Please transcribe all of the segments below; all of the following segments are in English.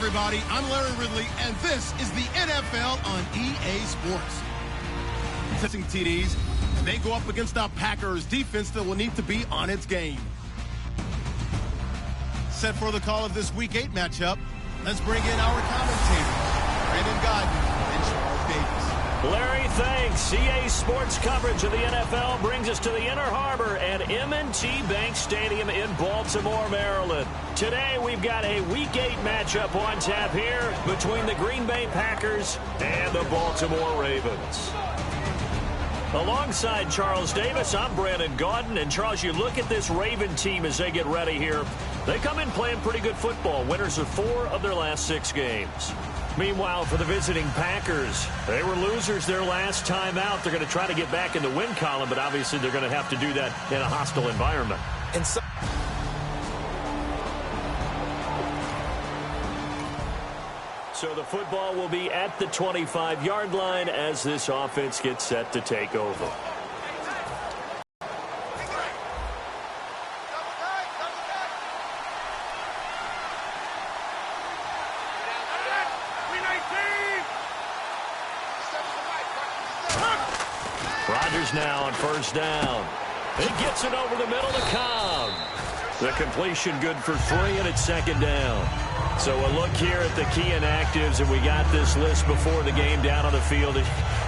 everybody. I'm Larry Ridley, and this is the NFL on EA Sports. Testing TDs, they go up against our Packers defense that will need to be on its game. Set for the call of this Week 8 matchup, let's bring in our commentators, Brandon Godden and Charles Davis. Larry, thanks. EA Sports coverage of the NFL brings us to the Inner Harbor at M&T Bank Stadium in Baltimore, Maryland. Today, we've got a Week 8 matchup on tap here between the Green Bay Packers and the Baltimore Ravens. Alongside Charles Davis, I'm Brandon Gaudin. And, Charles, you look at this Raven team as they get ready here. They come in playing pretty good football. Winners of 4 of their last 6 games. Meanwhile, for the visiting Packers, they were losers their last time out. They're going to try to get back in the win column, but obviously they're going to have to do that in a hostile environment. And so the football will be at the 25-yard line as this offense gets set to take over. Rodgers now on first down. He gets it over the middle to Cobb. The completion good for 3, and it's second down. So a look here at the key inactives, and we got this list before the game down on the field.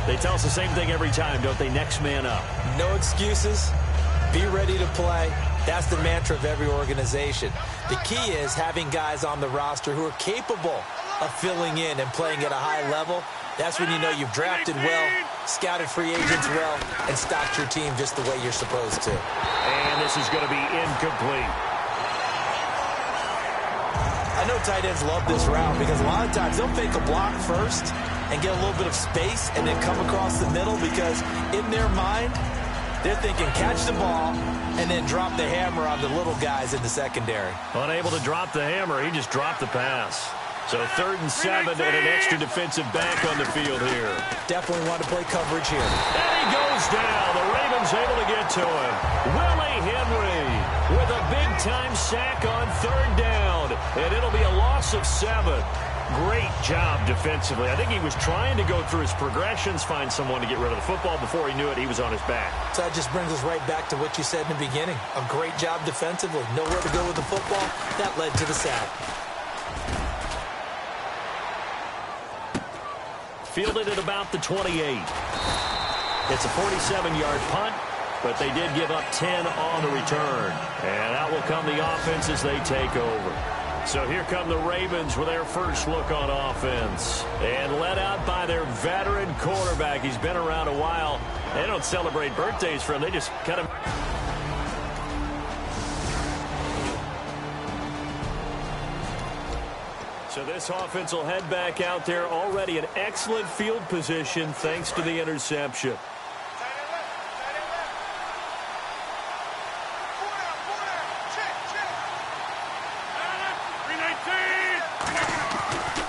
They tell us the same thing every time, don't they? Next man up. No excuses. Be ready to play. That's the mantra of every organization. The key is having guys on the roster who are capable of filling in and playing at a high level. That's when you know you've drafted well, scouted free agents well, and stocked your team just the way you're supposed to. And this is going to be incomplete. I know tight ends love this route because a lot of times they'll fake a block first and get a little bit of space and then come across the middle because in their mind, they're thinking catch the ball and then drop the hammer on the little guys in the secondary. Unable to drop the hammer, he just dropped the pass. So 3rd and 7 and an extra defensive back on the field here. Definitely want to play coverage here. And he goes down. The Ravens able to get to him. Willie Henry with a big-time sack on 3rd down. And it'll be a loss of 7. Great job defensively. I think he was trying to go through his progressions, find someone to get rid of the football. Before he knew it, he was on his back. So that just brings us right back to what you said in the beginning. A great job defensively. Nowhere to go with the football. That led to the sack. Fielded at about the 28. It's a 47-yard punt, but they did give up 10 on the return. And out will come the offense as they take over. So here come the Ravens with their first look on offense. And led out by their veteran quarterback. He's been around a while. They don't celebrate birthdays for him. They just cut him. So this offense will head back out there, already in excellent field position thanks to the interception.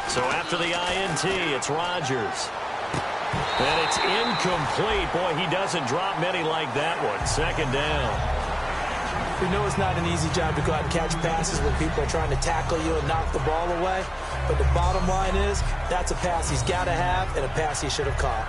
So after the INT, it's Rodgers. And it's incomplete. Boy, he doesn't drop many like that one. 2nd down. We know it's not an easy job to go out and catch passes when people are trying to tackle you and knock the ball away. But the bottom line is, that's a pass he's got to have and a pass he should have caught.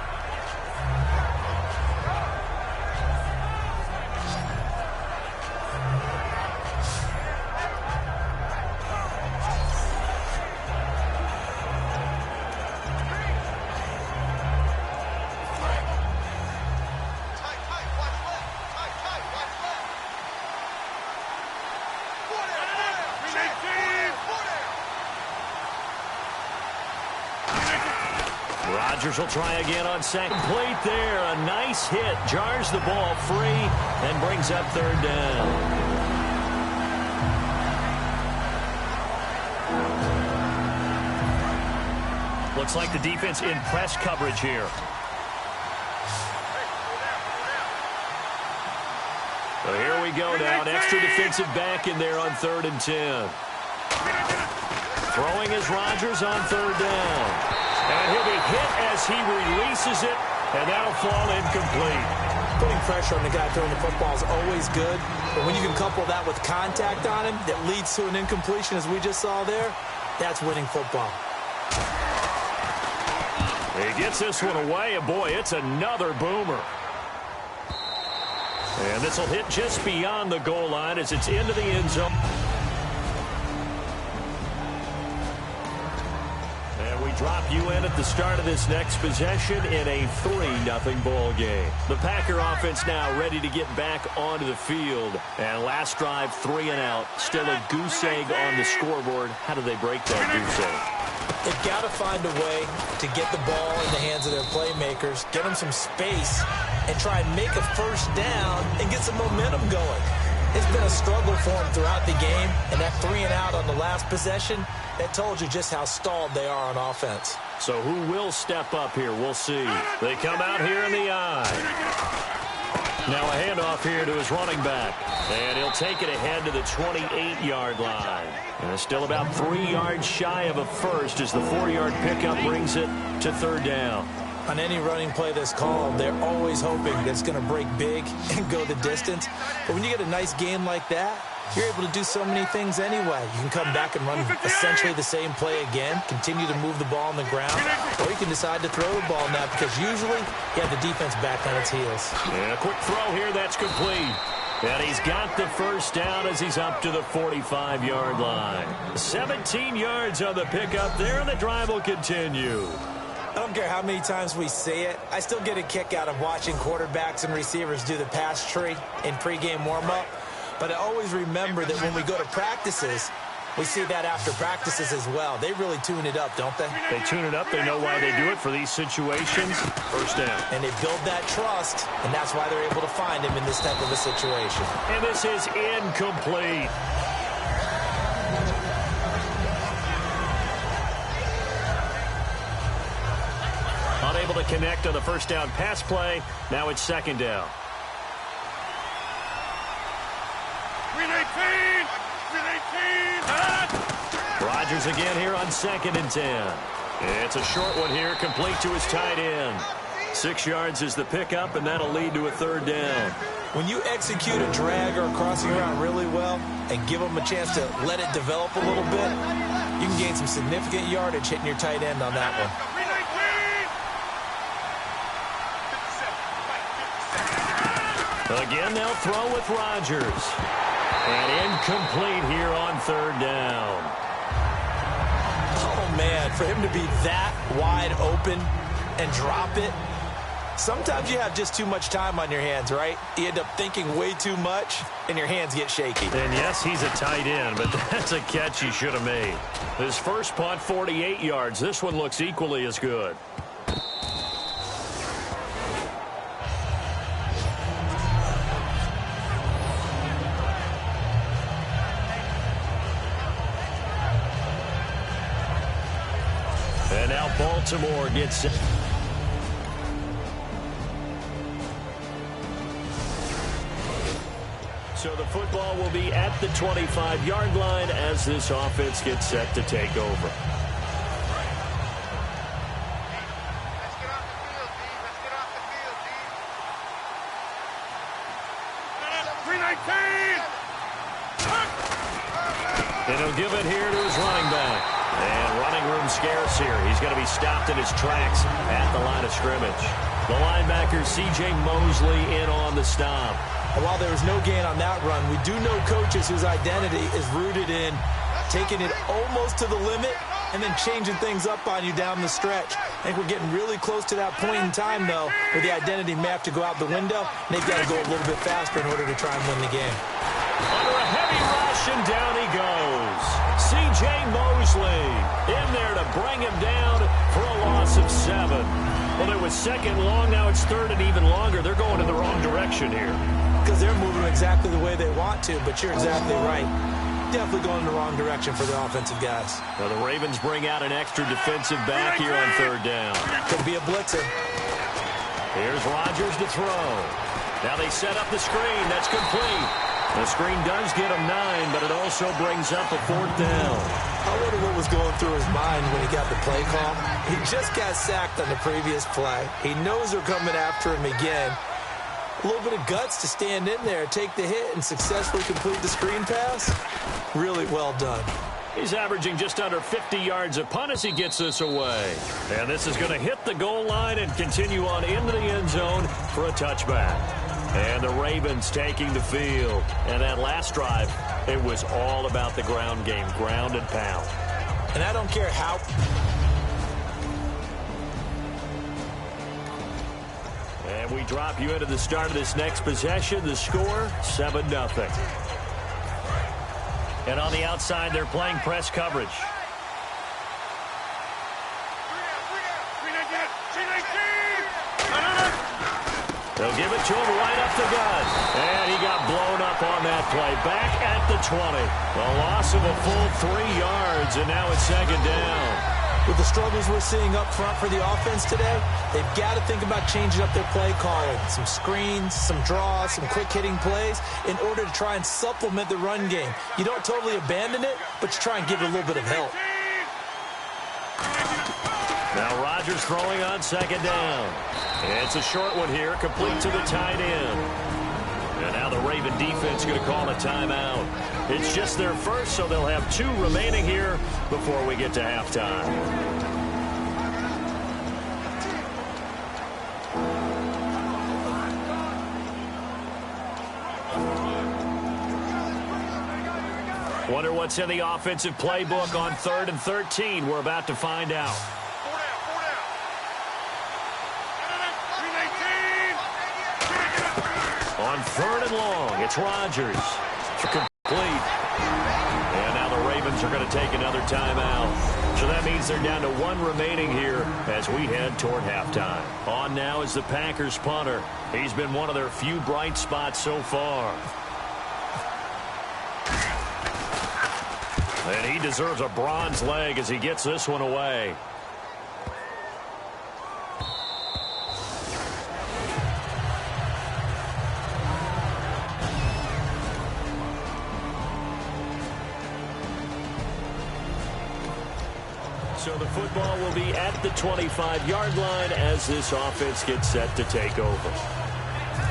Rodgers will try again on second. Plate there. A nice hit. Jars the ball free and brings up 3rd down. Looks like the defense in press coverage here. So here we go now. An extra defensive back in there on 3rd and 10. Throwing is Rodgers on 3rd down. And he'll be hit as he releases it, and that'll fall incomplete. Putting pressure on the guy throwing the football is always good, but when you can couple that with contact on him that leads to an incompletion, as we just saw there, That's winning football. He gets this one away, and boy, it's another boomer. And this will hit just beyond the goal line as it's into the end zone. And we drop you in at the start of this next possession in a 3-0 ball game. The Packer offense now ready to get back onto the field. And last drive, 3 and out. Still a goose egg on the scoreboard. How do they break that goose egg? They've got to find a way to get the ball in the hands of their playmakers, get them some space, and try and make a first down and get some momentum going. It's been a struggle for them throughout the game, and that 3 and out on the last possession, that told you just how stalled they are on offense. So who will step up here? We'll see. They come out here in the eye. Now a handoff here to his running back. And he'll take it ahead to the 28-yard line. And still about 3 yards shy of a first as the 4-yard pickup brings it to 3rd down. On any running play that's called, they're always hoping that it's going to break big and go the distance. But when you get a nice game like that, you're able to do so many things anyway. You can come back and run essentially the same play again, continue to move the ball on the ground, or you can decide to throw the ball now because usually you have the defense back on its heels. And a quick throw here, that's complete. And he's got the first down as he's up to the 45-yard line. 17 yards on the pickup there, and the drive will continue. I don't care how many times we say it, I still get a kick out of watching quarterbacks and receivers do the pass tree in pregame warm-up. But I always remember that when we go to practices, we see that after practices as well. They really tune it up, don't they? They tune it up. They know why they do it for these situations. First down. And they build that trust, and that's why they're able to find him in this type of a situation. And this is incomplete. Unable to connect on the first down pass play. Now it's 2nd down. 319! Rodgers again here on 2nd and 10. It's a short one here, complete to his tight end. 6 yards is the pickup, and that'll lead to a 3rd down. When you execute a drag or a crossing route really well and give them a chance to let it develop a little bit, you can gain some significant yardage hitting your tight end on that one. Again, they'll throw with Rodgers. And incomplete here on 3rd down. Oh, man, for him to be that wide open and drop it, sometimes you have just too much time on your hands, right? You end up thinking way too much, and your hands get shaky. And yes, he's a tight end, but that's a catch he should have made. His first punt, 48 yards. This one looks equally as good. And now Baltimore gets it. So the football will be at the 25-yard line as this offense gets set to take over. And he'll give it here to his running back. And running room scarce here. He's going to be stopped in his tracks at the line of scrimmage. The linebacker, C.J. Mosley, in on the stop. And while there was no gain on that run, we do know coaches whose identity is rooted in taking it almost to the limit and then changing things up on you down the stretch. I think we're getting really close to that point in time, though, where the identity may have to go out the window, and they've got to go a little bit faster in order to try and win the game. Under a heavy rush, and down he goes. C.J. Mosley in there to bring him down for a loss of 7. Well, it was 2nd long. Now it's 3rd and even longer. They're going in the wrong direction here. Because they're moving exactly the way they want to, but you're exactly right. Definitely going in the wrong direction for the offensive guys. Now the Ravens bring out an extra defensive back here on 3rd down. Could be a blitzer. Here's Rodgers to throw. Now they set up the screen. That's complete. The screen does get him 9, but it also brings up a 4th down. I wonder what was going through his mind when he got the play call. He just got sacked on the previous play. He knows they're coming after him again. A little bit of guts to stand in there, take the hit, and successfully complete the screen pass. Really well done. He's averaging just under 50 yards a punt as he gets this away. And this is going to hit the goal line and continue on into the end zone for a touchback. And the Ravens taking the field. And that last drive, it was all about the ground game, ground and pound. And I don't care how... And we drop you into the start of this next possession. The score, 7-0. And on the outside, they're playing press coverage. They'll give it to him right up the gut. And he got blown up on that play. Back at the 20. A loss of a full 3 yards, and now it's second down. With the struggles we're seeing up front for the offense today, they've got to think about changing up their play calling. Some screens, some draws, some quick-hitting plays in order to try and supplement the run game. You don't totally abandon it, but you try and give it a little bit of help. Now Rodgers throwing on second down. It's a short one here, complete to the tight end. And now the Raven defense going to call a timeout. It's just their first, so they'll have 2 remaining here before we get to halftime. Wonder what's in the offensive playbook on 3rd and 13. We're about to find out. On 3rd and long, it's Rodgers. Complete. And now the Ravens are going to take another timeout. So that means they're down to 1 remaining here as we head toward halftime. On now is the Packers punter. He's been one of their few bright spots so far. And he deserves a bronze leg as he gets this one away. So the football will be at the 25-yard line as this offense gets set to take over.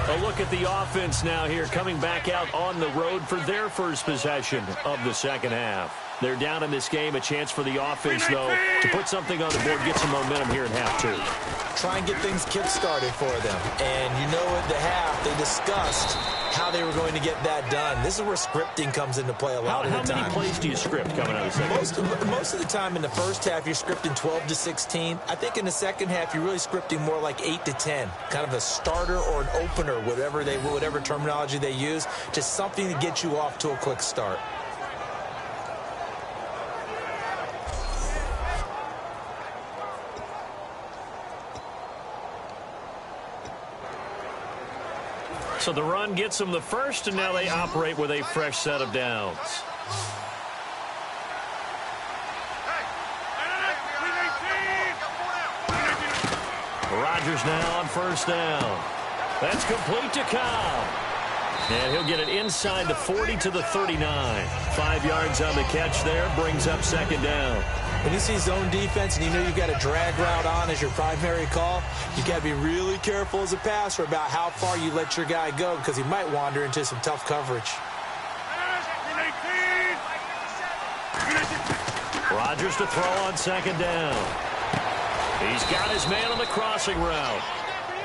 A look at the offense now here, coming back out on the road for their first possession of the second half. They're down in this game. A chance for the offense, though, to put something on the board, get some momentum here in half 2. Try and get things kick-started for them. And you know at the half, they discussed how they were going to get that done. This is where scripting comes into play a lot of the time. How many plays do you script coming out of the second half? Most of the time in the first half, you're scripting 12 to 16. I think in the second half, you're really scripting more like 8 to 10. Kind of a starter or an opener, whatever terminology they use. Just something to get you off to a quick start. So the run gets them the first, and now they operate with a fresh set of downs. Rodgers now on first down. That's complete to Cobb. And he'll get it inside the 40 to the 39. 5 yards on the catch there, brings up second down. When you see zone defense and you know you've got a drag route on as your primary call, you got to be really careful as a passer about how far you let your guy go because he might wander into some tough coverage. Rodgers to throw on second down. He's got his man on the crossing route.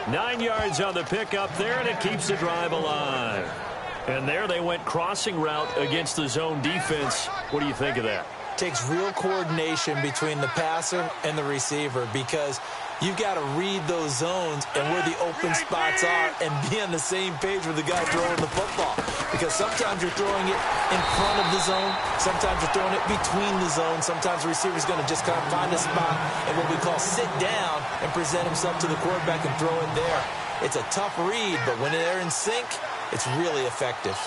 9 yards on the pickup there, and it keeps the drive alive. And there they went crossing route against the zone defense. What do you think of that? Takes real coordination between the passer and the receiver because you've got to read those zones and where the open spots are and be on the same page with the guy throwing the football. Because sometimes you're throwing it in front of the zone. Sometimes you're throwing it between the zones. Sometimes the receiver's going to just kind of find a spot and what we call sit down and present himself to the quarterback and throw it there. It's a tough read, but when they're in sync, it's really effective.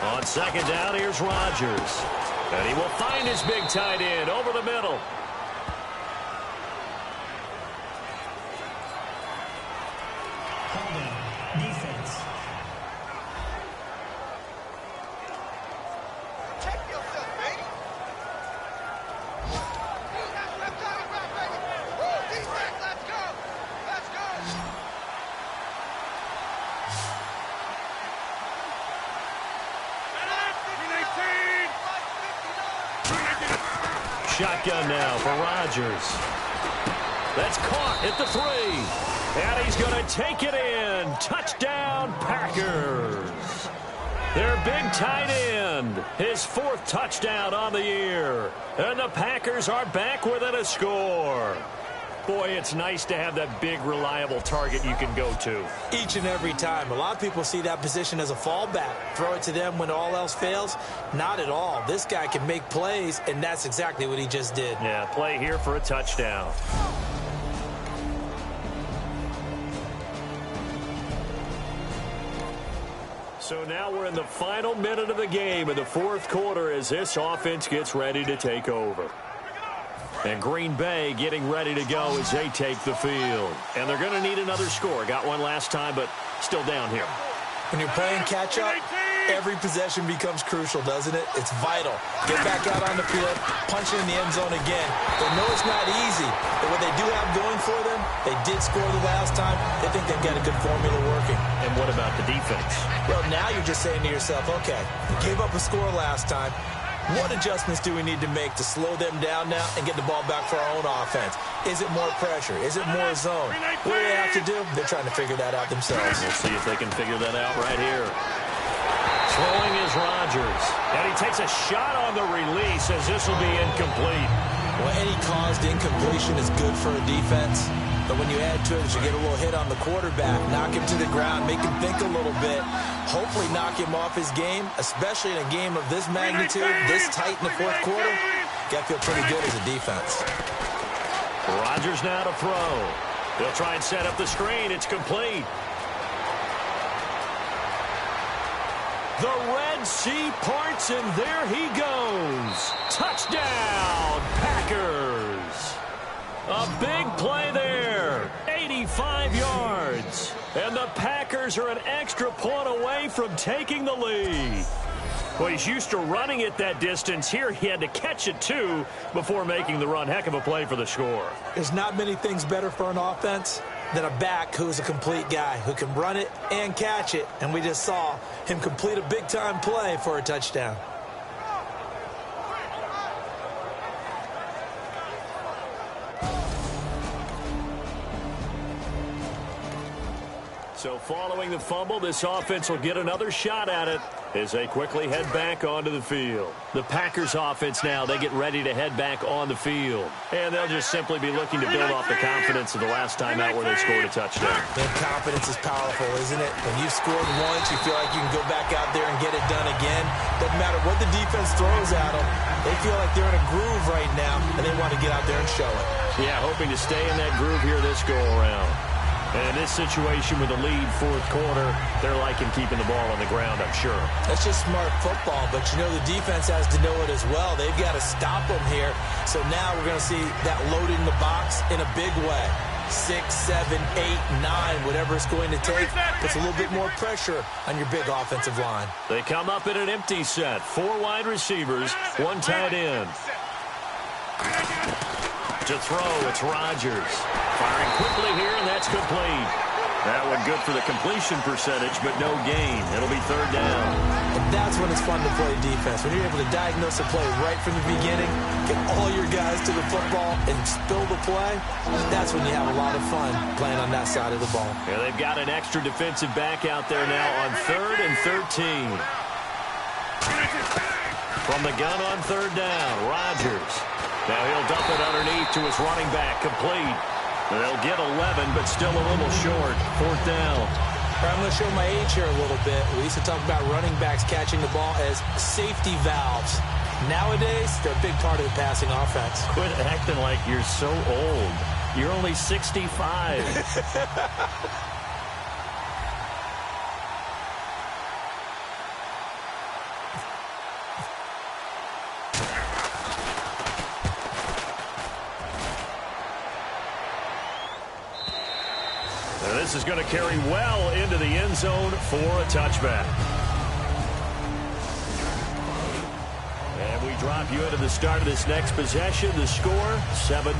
On second down, here's Rodgers. And he will find his big tight end over the middle. Defense. Check yourself, baby. Defense, let's go. Let's go. Shotgun now for Rodgers. That's caught at the 3. And he's going to take it in. Touchdown, Packers. Their big tight end, his 4th touchdown on the year. And the Packers are back within a score. Boy, it's nice to have that big, reliable target you can go to. Each and every time. A lot of people see that position as a fallback. Throw it to them when all else fails. Not at all. This guy can make plays, and that's exactly what he just did. Yeah, play here for a touchdown. So now we're in the final minute of the game in the 4th quarter as this offense gets ready to take over. And Green Bay getting ready to go as they take the field. And they're going to need another score. Got one last time, but still down here. When you're playing catch-up, every possession becomes crucial, doesn't it? It's vital. Get back out on the field, punch it in the end zone again. They know it's not easy, but what they do have going for them, they did score the last time. They think they've got a good formula working. And what about the defense? Well, now you're just saying to yourself, okay, we gave up a score last time. What adjustments do we need to make to slow them down now and get the ball back for our own offense? Is it more pressure? Is it more zone? What do they have to do? They're trying to figure that out themselves. We'll see if they can figure that out right here. Throwing is Rodgers. And he takes a shot on the release as this will be incomplete. Well, any caused incompletion is good for a defense. But when you add to it, you get a little hit on the quarterback, knock him to the ground, make him think a little bit, hopefully knock him off his game, especially in a game of this magnitude, this tight in the 4th quarter. Got to feel pretty good as a defense. Rodgers now to throw. They'll try and set up the screen. It's complete. The Red Sea parts, and there he goes. Touchdown, Packers. A big play there. 85 yards. And the Packers are an extra point away from taking the lead. Well, he's used to running it that distance. Here he had to catch it, too, before making the run. Heck of a play for the score. There's not many things better for an offense than a back who's a complete guy who can run it and catch it. And we just saw him complete a big-time play for a touchdown. So following the fumble, this offense will get another shot at it as they quickly head back onto the field. The Packers offense now, they get ready to head back on the field. And they'll just simply be looking to build off the confidence of the last time out where they scored a touchdown. And confidence is powerful, isn't it? When you've scored once, you feel like you can go back out there and get it done again. Doesn't matter what the defense throws at them. They feel like they're in a groove right now, and they want to get out there and show it. Yeah, hoping to stay in that groove here this go-around. And in this situation with the lead 4th quarter, they're liking keeping the ball on the ground, I'm sure. That's just smart football, but you know the defense has to know it as well. They've got to stop them here. So now we're going to see that loaded in the box in a big way. 6, 7, 8, 9, whatever it's going to take. Puts a little bit more pressure on your big offensive line. They come up in an empty set. 4 wide receivers, 1 tight end. To throw, it's Rodgers. Firing quickly here, and that's complete. That one good for the completion percentage, but no gain. It'll be 3rd down. And that's when it's fun to play defense. When you're able to diagnose a play right from the beginning, get all your guys to the football, and spill the play, that's when you have a lot of fun playing on that side of the ball. Yeah, they've got an extra defensive back out there now on 3rd and 13. From the gun on 3rd down, Rodgers. Now he'll dump it underneath to his running back, complete. They'll get 11, but still a little short. 4th down. I'm going to show my age here a little bit. We used to talk about running backs catching the ball as safety valves. Nowadays, they're a big part of the passing offense. Quit acting like you're so old. You're only 65. This is going to carry well into the end zone for a touchback. And we drop you into the start of this next possession. The score, 7-0.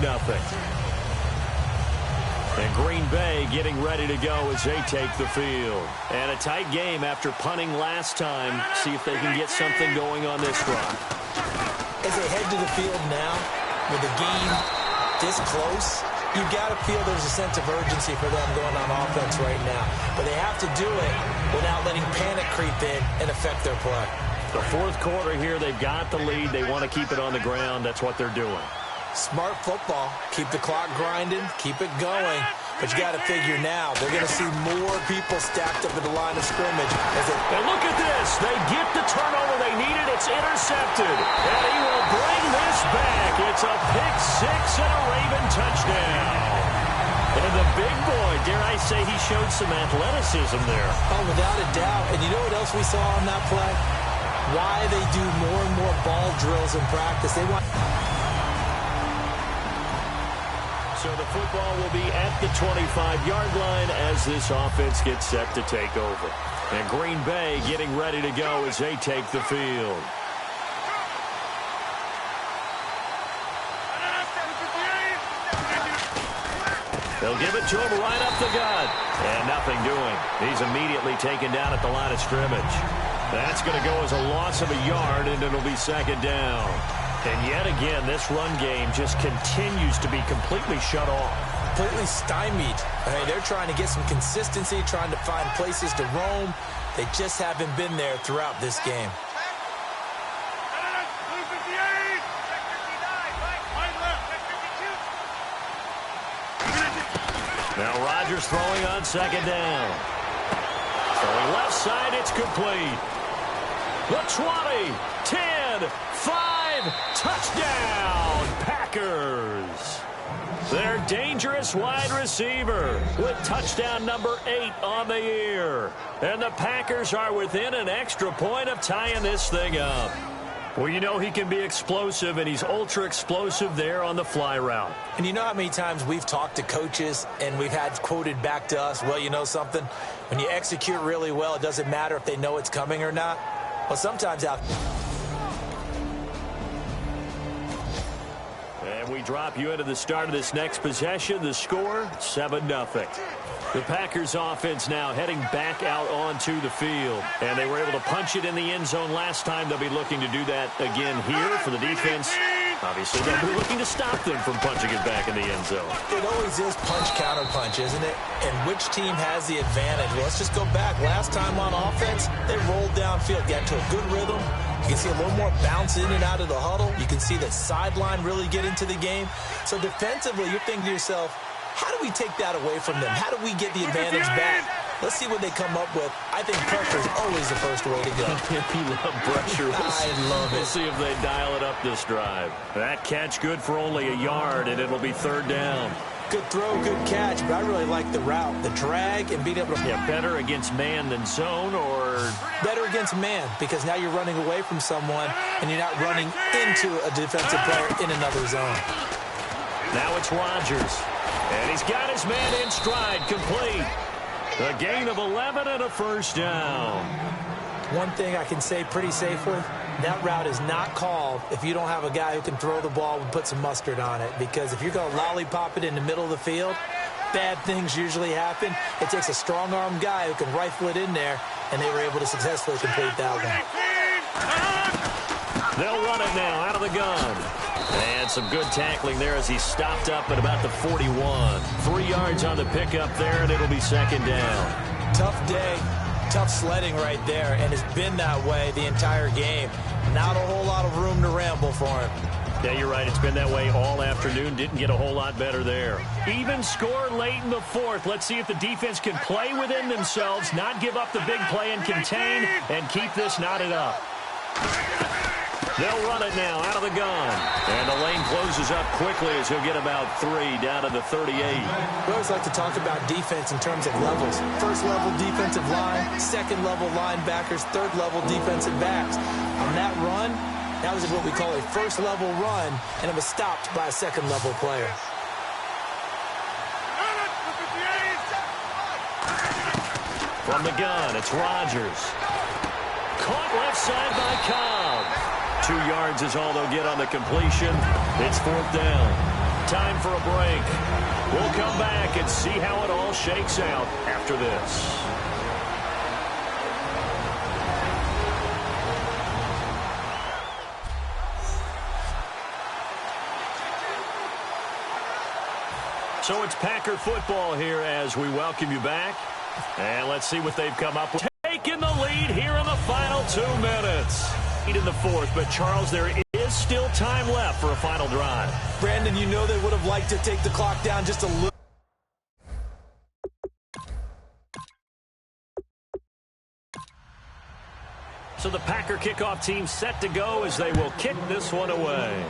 And Green Bay getting ready to go as they take the field. And a tight game after punting last time. See if they can get something going on this run. As they head to the field now, with a game this close, you've got to feel there's a sense of urgency for them going on offense right now. But they have to do it without letting panic creep in and affect their play. The fourth quarter here, they've got the lead. They want to keep it on the ground. That's what they're doing. Smart football. Keep the clock grinding. Keep it going. But you got to figure now, they're going to see more people stacked up at the line of scrimmage. And look at this. They get the turnover they needed. It's intercepted. And he will bring this back. It's a pick six and a Raven touchdown. And the big boy, dare I say, he showed some athleticism there. Oh, without a doubt. And you know what else we saw on that play? Why they do more and more ball drills in practice. They want... So the football will be at the 25-yard line as this offense gets set to take over. And Green Bay getting ready to go as they take the field. They'll give it to him right up the gut. And nothing doing. He's immediately taken down at the line of scrimmage. That's going to go as a loss of a yard, and it'll be second down. And yet again, this run game just continues to be completely shut off. Completely stymied. I mean, they're trying to get some consistency, trying to find places to roam. They just haven't been there throughout this game. Now Rodgers throwing on second down. Throwing left side, it's complete. The 20, 10, 5, touchdown, Packers. Their dangerous wide receiver with touchdown number 8 on the year. And the Packers are within an extra point of tying this thing up. Well, you know he can be explosive, and he's ultra-explosive there on the fly route. And you know how many times we've talked to coaches and we've had quoted back to us, well, you know something? When you execute really well, it doesn't matter if they know it's coming or not. Well, sometimes out. And we drop you into the start of this next possession. The score, 7-0. The Packers offense now heading back out onto the field. And they were able to punch it in the end zone last time. They'll be looking to do that again here for the defense. Obviously, they'll be looking to stop them from punching it back in the end zone. It always is punch-counter-punch, isn't it? And which team has the advantage? Well, let's just go back. Last time on offense, they rolled downfield, got to a good rhythm. You can see a little more bounce in and out of the huddle. You can see the sideline really get into the game. So defensively, you're thinking to yourself, how do we take that away from them? How do we get the advantage back? Let's see what they come up with. I think pressure is always the first way to go. You love pressure. I love it. We'll see if they dial it up this drive. That catch good for only a yard, and it'll be third down. Good throw, good catch, but I really like the route, the drag, and being able to... Yeah, better against man than zone, or... Better against man, because now you're running away from someone, and you're not running into a defensive player in another zone. Now it's Rodgers. And he's got his man in stride, complete. A gain of 11 and a first down. One thing I can say pretty safely, that route is not called if you don't have a guy who can throw the ball and put some mustard on it. Because if you're going to lollipop it in the middle of the field, bad things usually happen. It takes a strong-arm guy who can rifle it in there, and they were able to successfully complete that one. They'll run it now out of the gun. And some good tackling there as he stopped up at about the 41. 3 yards on the pickup there, and it'll be second down. Tough day, tough sledding right there, and it's been that way the entire game. Not a whole lot of room to ramble for him. Yeah, you're right. It's been that way all afternoon. Didn't get a whole lot better there. Even score late in the fourth. Let's see if the defense can play within themselves, not give up the big play and contain, and keep this knotted up. They'll run it now out of the gun. And the lane closes up quickly as he'll get about 3 down to the 38. We always like to talk about defense in terms of levels. First level defensive line, second level linebackers, third level defensive backs. On that run, that was what we call a first level run, and it was stopped by a second level player. From the gun, it's Rodgers. Caught left side by Cobb. 2 yards is all they'll get on the completion. It's fourth down. Time for a break. We'll come back and see how it all shakes out after this. So it's Packer football here as we welcome you back. And let's see what they've come up with. Taking the lead here in the final 2 minutes. In the fourth, but Charles, there is still time left for a final drive. Brandon, you know they would have liked to take the clock down just a little. So the Packer kickoff team set to go as they will kick this one away.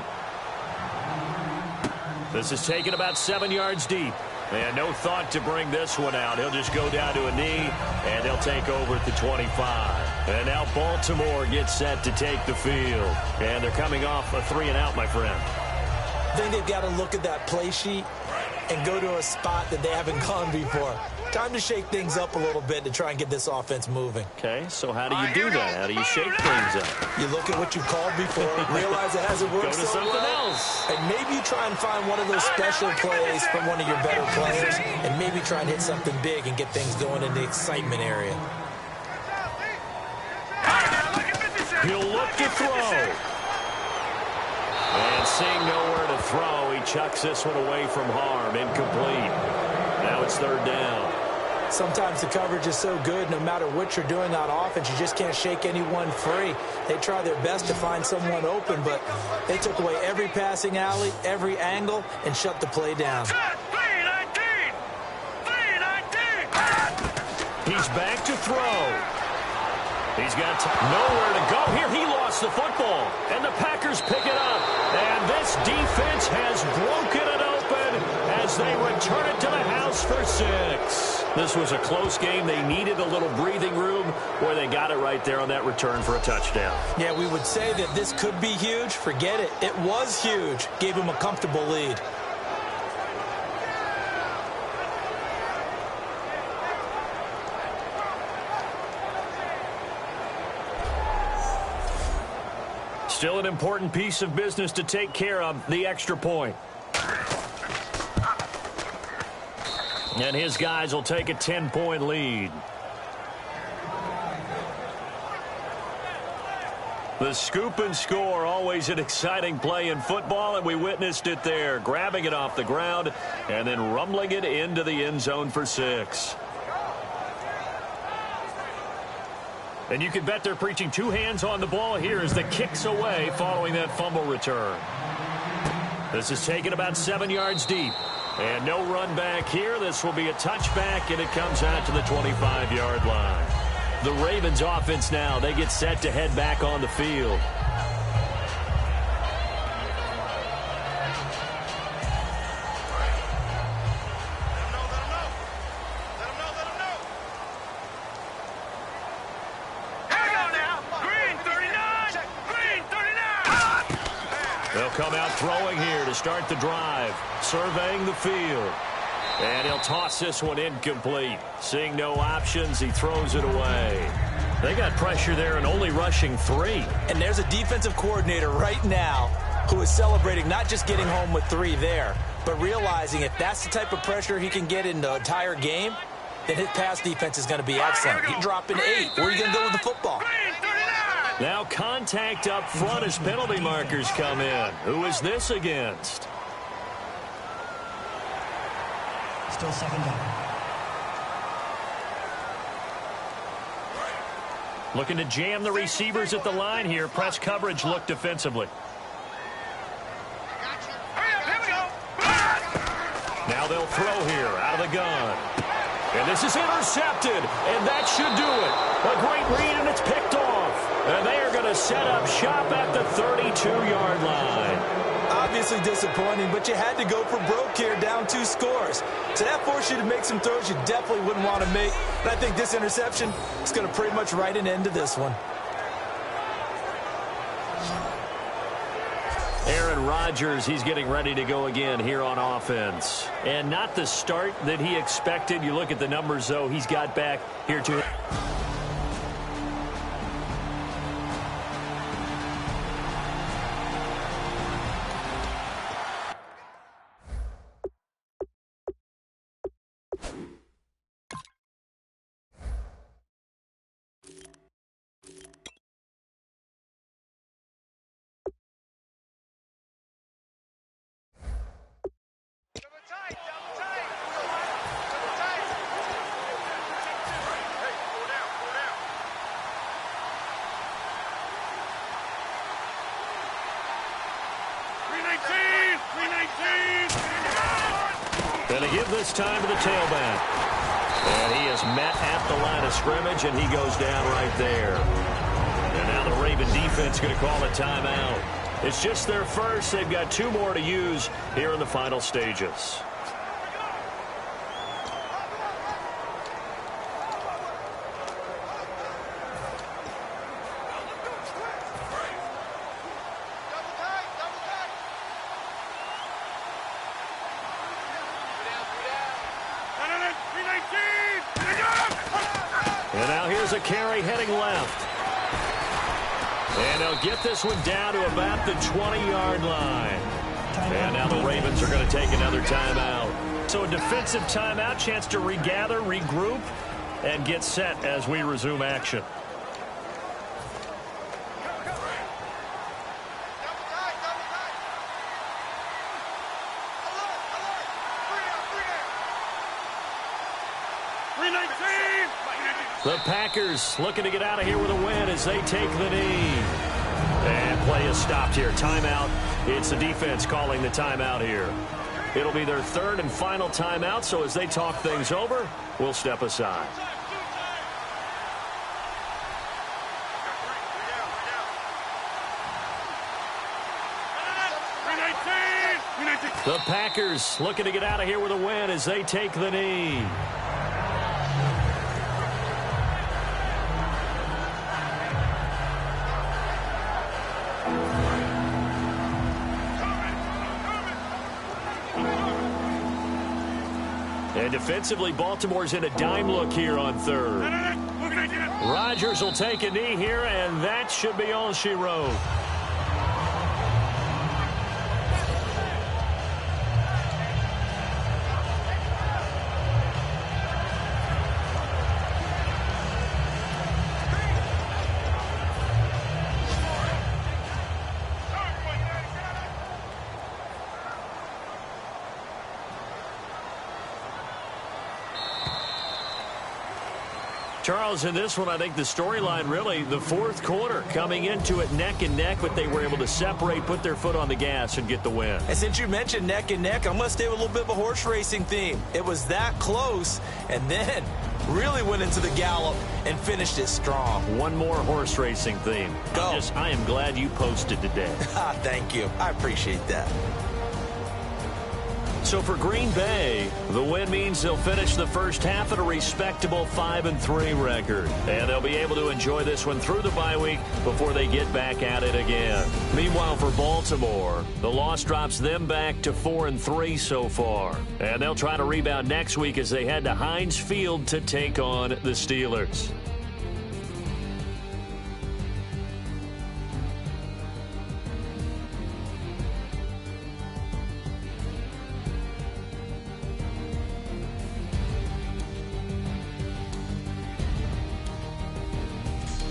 This is taken about 7 yards deep. And no thought to bring this one out. He'll just go down to a knee, and they'll take over at the 25. And now Baltimore gets set to take the field. And they're coming off a 3-and-out, my friend. I think they've got to look at that play sheet and go to a spot that they haven't gone before. Time to shake things up a little bit to try and get this offense moving. Okay, so how do you do that? How do you shake things up? You look at what you called before, realize it hasn't worked Go to something else. and maybe you try and find one of those special plays from one of your better players, and maybe try and hit something big and get things going in the excitement area. He'll look to throw. And seeing nowhere to throw, he chucks this one away from harm. Incomplete. Now it's third down. Sometimes the coverage is so good, no matter what you're doing on offense, you just can't shake anyone free. They try their best to find someone open, but they took away every passing alley, every angle, and shut the play down. He's back to throw. He's got nowhere to go. Here he lost the football, and the Packers pick it up. And this defense has broken it open as they return it to the house for 6. This was a close game. They needed a little breathing room where they got it right there on that return for a touchdown. Yeah, we would say that this could be huge. Forget it. It was huge. Gave him a comfortable lead. Still an important piece of business to take care of, the extra point. And his guys will take a 10-point lead. The scoop and score, always an exciting play in football, and we witnessed it there, grabbing it off the ground and then rumbling it into the end zone for 6. And you can bet they're preaching 2 hands on the ball here as the kick's away following that fumble return. This is taken about 7 yards deep. And no run back here. This will be a touchback, and it comes out to the 25-yard line. The Ravens offense now, they get set to head back on the field. They'll come out throwing here to start the drive, surveying the field. And he'll toss this one incomplete. Seeing no options, he throws it away. They got pressure there and only rushing 3. And there's a defensive coordinator right now who is celebrating not just getting home with 3 there, but realizing if that's the type of pressure he can get in the entire game, then his pass defense is going to be excellent. He's dropping 8. Where are you going to go with the football? Now contact up front as penalty markers come in. Who is this against? Still second down. Looking to jam the receivers at the line here. Press coverage look defensively. Now they'll throw here out of the gun. And this is intercepted. And that should do it. A great read, and it's picked off. And they are going to set up shop at the 32-yard line. Obviously disappointing, but you had to go for broke here, down 2 scores. So that forced you to make some throws you definitely wouldn't want to make. And I think this interception is going to pretty much write an end to this one. Aaron Rodgers, he's getting ready to go again here on offense. And not the start that he expected. You look at the numbers, though, he's got back here to... And they give this time to the tailback. And he is met at the line of scrimmage, and he goes down right there. And now the Raven defense going to call a timeout. It's just their first. They've got 2 more to use here in the final stages. And now here's a carry heading left. And they'll get this one down to about the 20-yard line. And now the Ravens are going to take another timeout. So a defensive timeout, chance to regather, regroup, and get set as we resume action. The Packers looking to get out of here with a win as they take the knee. And play is stopped here. Timeout. It's the defense calling the timeout here. It'll be their 3rd and final timeout, so as they talk things over, we'll step aside. The Packers looking to get out of here with a win as they take the knee. And defensively, Baltimore's in a dime look here on 3rd. Rodgers will take a knee here, and that should be all she wrote. Charles, in this one, I think the storyline really, the 4th quarter, coming into it neck and neck, but they were able to separate, put their foot on the gas, and get the win. And since you mentioned neck and neck, I'm going to stay with a little bit of a horse racing theme. It was that close, and then really went into the gallop and finished it strong. One more horse racing theme. Go. I am glad you posted today. Thank you. I appreciate that. So for Green Bay, the win means they'll finish the first half at a respectable 5-3 record. And they'll be able to enjoy this one through the bye week before they get back at it again. Meanwhile, for Baltimore, the loss drops them back to 4-3 so far. And they'll try to rebound next week as they head to Heinz Field to take on the Steelers.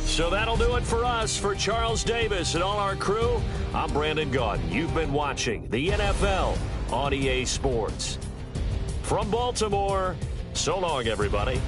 So that'll do it for us. For Charles Davis and all our crew, I'm Brandon Gaudin. You've been watching the NFL on EA Sports. From Baltimore, so long, everybody.